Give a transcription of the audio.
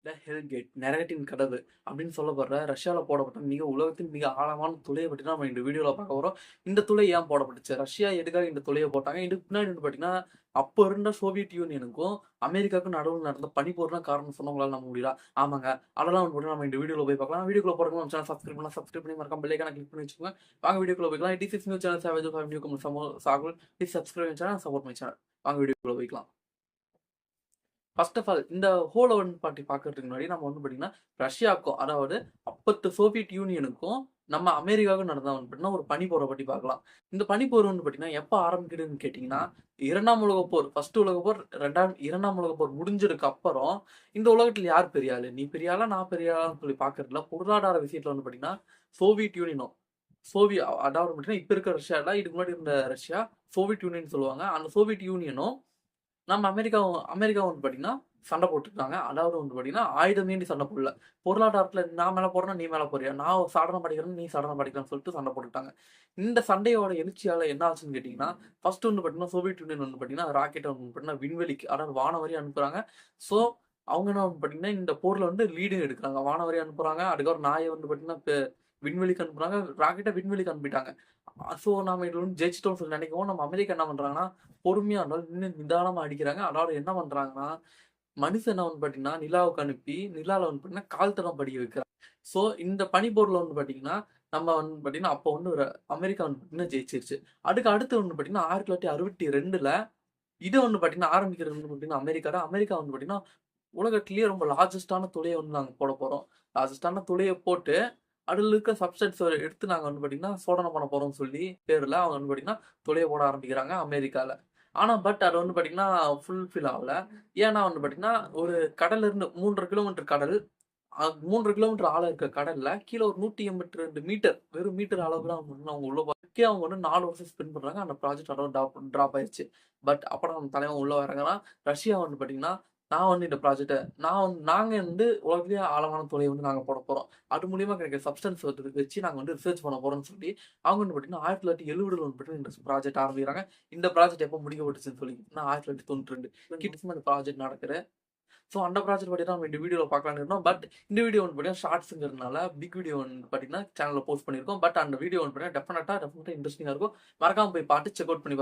இல்ல ஹெல்கேட் நரகத்தின் கதவு அப்படின்னு சொல்லப்படுற ரஷ்யால போடப்பட்ட உலகத்தின் மிக ஆழமான துளையை பற்றி தான் நம்ம இந்த வீடியோல பார்க்க போறோம். இந்த துளை ஏன் போடப்பட்டுச்சு? ரஷ்யா எதுக்காக இந்த துளையை போட்டாங்க? இதுக்கு பின்னாடி வந்து பார்த்தீங்கன்னா, அப்போ இருந்த சோவியத் யூனியனுக்கும் அமெரிக்காவுக்கும் நடுவுல நடந்த பனிப்போர் தான் காரணம் சொன்னா உங்களால நம்ப முடியுதா? ஆமாங்க. அதெல்லாம் வந்து பார்த்தீங்கன்னா, நம்ம இந்த வீடியோல போய் பார்க்கலாம். வீடியோக்குள்ள போறதுக்கு நம்ம சேனல் சப்ஸ்கிரைப் பண்ணி மறக்காம பெல் ஐகானை கிளிக் பண்ணி வச்சுக்கோங்க. வாங்க வீடியோக்குள்ள போய்க்கலாம். It is new channel savage of new come Shahul. Please subscribe channel support my channel. வாங்க வீடியோக்குள்ள போய்க்கலாம். ஃபர்ஸ்ட் ஆஃப் ஆல் இந்த ஹோல் அவன் பார்ட்டி பார்க்கறதுக்கு முன்னாடி நம்ம வந்து பார்த்தீங்கன்னா, ரஷ்யாவுக்கும் அதாவது அப்பத்து சோவியத் யூனியனுக்கும் நம்ம அமெரிக்காவுக்கும் நடந்த வந்து பார்த்தீங்கன்னா, ஒரு பனிப்போரை பத்தி பார்க்கலாம். இந்த பனிப்போர் வந்து பார்த்தீங்கன்னா, எப்ப ஆரம்பிக்குதுன்னு கேட்டீங்கன்னா, 2ஆம் உலகப் போர், ஃபர்ஸ்ட் உலகப் போர், 2ஆம் உலகப் போர் முடிஞ்சதுக்கு அப்புறம், இந்த உலகத்துல யார் பெரிய ஆளு? நீ பெரிய ஆளா? நான் பெரிய ஆளான்னு சொல்லி பார்க்கறதுல, பொருளாதார விஷயத்துல வந்து பார்த்தீங்கன்னா, சோவியத் யூனியனும் அதாவது பார்த்தீங்கன்னா, இப்ப இருக்க ரஷ்யா இல்ல, இதுக்கு முன்னாடி இருந்த ரஷ்யா, சோவியத் யூனியன் சொல்லுவாங்க. அந்த சோவியத் யூனியனும் நம்ம அமெரிக்கா வந்து பார்த்தீங்கன்னா, சண்டை போட்டுருக்காங்க. அதாவது வந்து பார்த்தீங்கன்னா, ஆயுதம் ஏந்தி சண்டை போடல. பொருளாதாரத்தில நான் மேல போறேன்னா, நீ மேல போறியா? நான் சாதனை படைக்கிறேன், நீ சாதனை படைக்கிறன்னு சொல்லிட்டு சண்டை போட்டுட்டாங்க. இந்த சண்டையோட எழுச்சியால என்ன ஆச்சுன்னு கேட்டீங்கன்னா, ஃபர்ஸ்ட் வந்து பார்த்தீங்கன்னா, சோவியத் யூனியன் வந்து பார்த்தீங்கன்னா, ராக்கெட்ட வந்து பார்த்தீங்கன்னா, விண்வெளிக்கு அதாவது வானவெளி அனுப்புறாங்க. ஸோ, அவங்க என்ன வந்து பார்த்தீங்கன்னா, இந்த போர்ல வந்து லீடும் எடுக்குறாங்க. வானவெளி அனுப்புறாங்க. அதுக்கப்புறம் நாய வந்து பார்த்தீங்கன்னா, விண்வெளிக்கு அனுப்புறாங்க. ராக்கெட்ட விண்வெளிக்கு அனுப்பிட்டாங்க. ஸோ, நாம இதுல வந்து ஜெயிச்சுட்டோம்னு சொல்லி நினைக்கவும், நம்ம அமெரிக்கா என்ன பண்றாங்கன்னா, பொறுமையா இருந்தாலும் இன்னும் நிதானமா அடிக்கிறாங்க. அதாவது என்ன பண்றாங்கன்னா, மனுஷன வந்து பார்த்தீங்கன்னா, நிலாவுக்கு அனுப்பி, நிலால வந்து பார்த்தீங்கன்னா, கால் தடம் படிய வைக்கிறாங்க. ஸோ, இந்த பனிப்போர்ல வந்து பார்த்தீங்கன்னா, நம்ம வந்து பார்த்தீங்கன்னா, அப்போ வந்து ஒரு அமெரிக்கா வந்து பார்த்தீங்கன்னா ஜெயிச்சிருச்சு. அதுக்கு அடுத்து வந்து பார்த்தீங்கன்னா, 1962ல இது வந்து பார்த்தீங்கன்னா, ஆரம்பிக்கிறது வந்து பார்த்தீங்கன்னா, அமெரிக்கா தான். அமெரிக்கா வந்து பார்த்தீங்கன்னா, உலகத்திலேயே ரொம்ப லார்ஜஸ்ட்டான துளைய வந்து நாங்க போடப் போறோம். லார்ஜஸ்ட்டான துளைய போட்டு, அதுல இருக்க சப்ஸ்டன்ஸ எடுத்து நாங்க வந்து பார்த்தீங்கன்னா, சோதனை பண்ண போறோம்னு சொல்லி பேர்ல அவங்க வந்து பார்த்தீங்கன்னா, துளைய போட ஆரம்பிக்கிறாங்க அமெரிக்கால. ஆனா, பட் அது வந்து பார்த்தீங்கன்னா, ஃபுல்ஃபில் ஆவல. ஏன்னா வந்து பார்த்தீங்கன்னா, ஒரு கடல்ல இருந்து 3 1/2 கிலோமீட்டர் கடல். 3 கிலோமீட்டர் ஆழம் இருக்க கடல்ல கீழ ஒரு 182 மீட்டர், வெறும் மீட்டர் அளவுக்கு தான் வந்து அவங்க உள்ள போறதுக்கே அவங்க வந்து 4 வருஷம் ஸ்பெண்ட் பண்றாங்க. அந்த ப்ராஜெக்ட் அதோட ட்ராப் ஆயிருச்சு. பட் அப்புறம் நம்ம தலைவன் உள்ள இறங்குறான். ரஷ்யா வந்து பார்த்தீங்கன்னா, நான் வந்து இந்த ப்ராஜெக்ட்ட நாங்க வந்து உலகத்திலேயே ஆழமான துளைய வந்து நாங்க போடப் போறோம். அது மூலியமா கிடைக்கிற சப்ஸ்டன்ஸ் வச்சு நாங்க வந்து ரிசர்ச் பண்ண போறோம்னு சொல்லி, அவங்க வந்து பார்த்தீங்கன்னா, 1970ல வந்து பார்த்தீங்கன்னா, இந்த ப்ராஜெக்ட் ஆரம்பிக்கிறாங்க. இந்த ப்ராஜெக்ட் எப்போ முடிக்கப்பட்டுச்சுன்னு சொல்லி 1992 கிட்டத்தட்ட இந்த ப்ராஜெக்ட் நடக்குது. ஸோ அந்த ப்ராஜெக்ட் பத்தி தான் நம்ம இந்த வீடியோல பார்க்கலாம்னு இருந்தோம். பட் இந்த வீடியோ வந்து பார்த்தீங்கன்னா ஷார்ட்ஸ்ங்கிறதுனால பிக் வீடியோ வந்து பார்த்தீங்கன்னா சேனல்ல போஸ்ட் பண்ணியிருக்கோம். பட் அந்த வீடியோ வந்து பார்த்தீங்கன்னா டெஃபினட்டா இன்ட்ரஸ்டிங்கா இருக்கும். மறக்காம போய் பார்த்து செக் அவுட் பண்ணி பாருங்க.